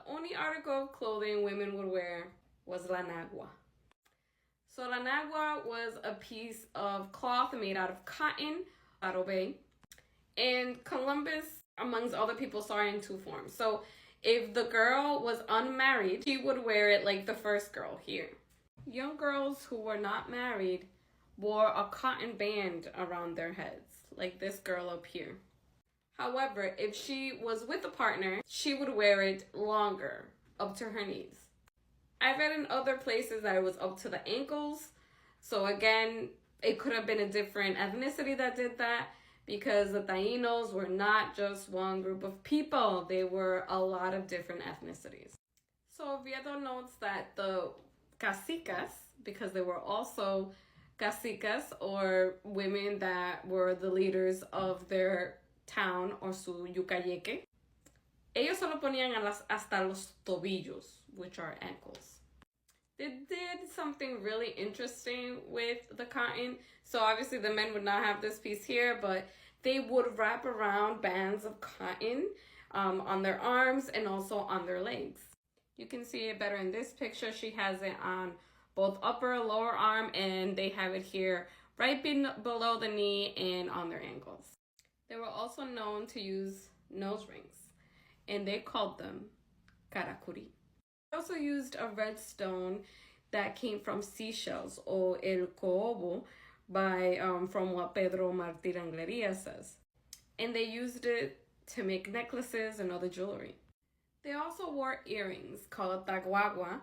only article of clothing women would wear was la nagua. So la nagua was a piece of cloth made out of cotton, arobe, and Columbus, amongst other people, saw it in two forms. So if the girl was unmarried, she would wear it like the first girl here. Young girls who were not married wore a cotton band around their heads, like this girl up here. However, if she was with a partner, she would wear it longer, up to her knees. I read in other places that it was up to the ankles. So again, it could have been a different ethnicity that did that, because the Taínos were not just one group of people. They were a lot of different ethnicities. So Oviedo notes that the cacicas, because they were also cacicas, or women that were the leaders of their town or su yucayeque, ellos se lo ponían hasta los tobillos, which are ankles. They did something really interesting with the cotton. So obviously the men would not have this piece here, but they would wrap around bands of cotton on their arms and also on their legs. You can see it better in this picture. She has it on both upper and lower arm, and they have it here right below the knee and on their ankles. They were also known to use nose rings, and they called them caracuri. They also used a red stone that came from seashells, or el coobo, from what Pedro Martí Angleria says. And they used it to make necklaces and other jewelry. They also wore earrings called guagua,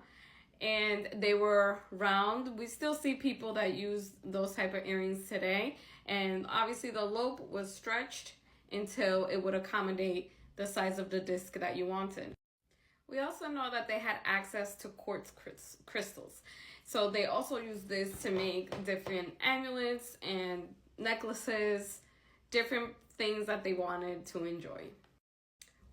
and they were round. We still see people that use those type of earrings today. And obviously the lobe was stretched until it would accommodate the size of the disc that you wanted. We also know that they had access to quartz crystals. So they also used this to make different amulets and necklaces, different things that they wanted to enjoy.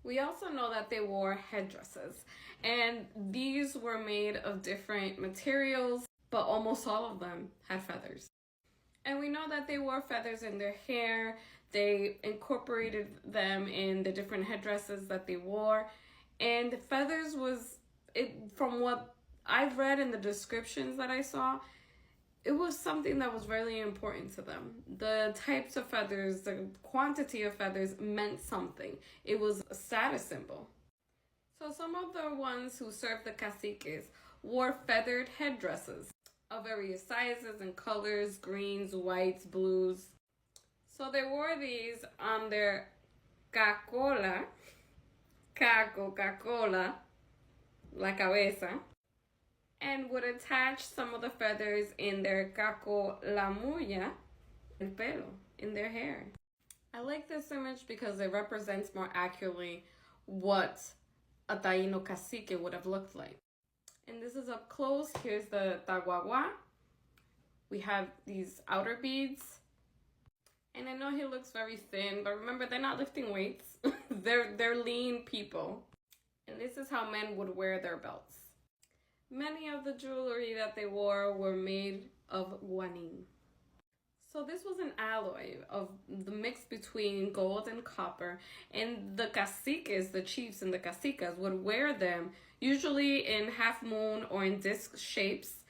We also know that they wore headdresses, and these were made of different materials, but almost all of them had feathers. And we know that they wore feathers in their hair. They incorporated them in the different headdresses that they wore. And feathers was, from what I've read in the descriptions that I saw, it was something that was really important to them. The types of feathers, the quantity of feathers meant something. It was a status symbol. So some of the ones who served the caciques wore feathered headdresses of various sizes and colors, greens, whites, blues. So they wore these on their cacola, la cabeza, and would attach some of the feathers in their caco la muya, el pelo, in their hair. I like this image because it represents more accurately what a Taino cacique would have looked like. And this is up close. Here's the guagua. We have these outer beads. And I know he looks very thin, but remember, they're not lifting weights. they're lean people. And this is how men would wear their belts. Many of the jewelry that they wore were made of guanin. So this was an alloy of the mix between gold and copper, and the caciques, the chiefs and the cacicas, would wear them usually in half moon or in disc shapes.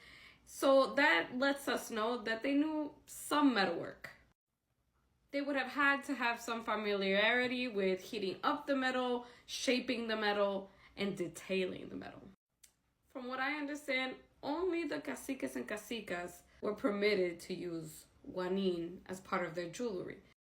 So that lets us know that they knew some metalwork. They would have had to have some familiarity with heating up the metal, shaping the metal, and detailing the metal. From what I understand, only the caciques and cacicas were permitted to use guanin as part of their jewelry.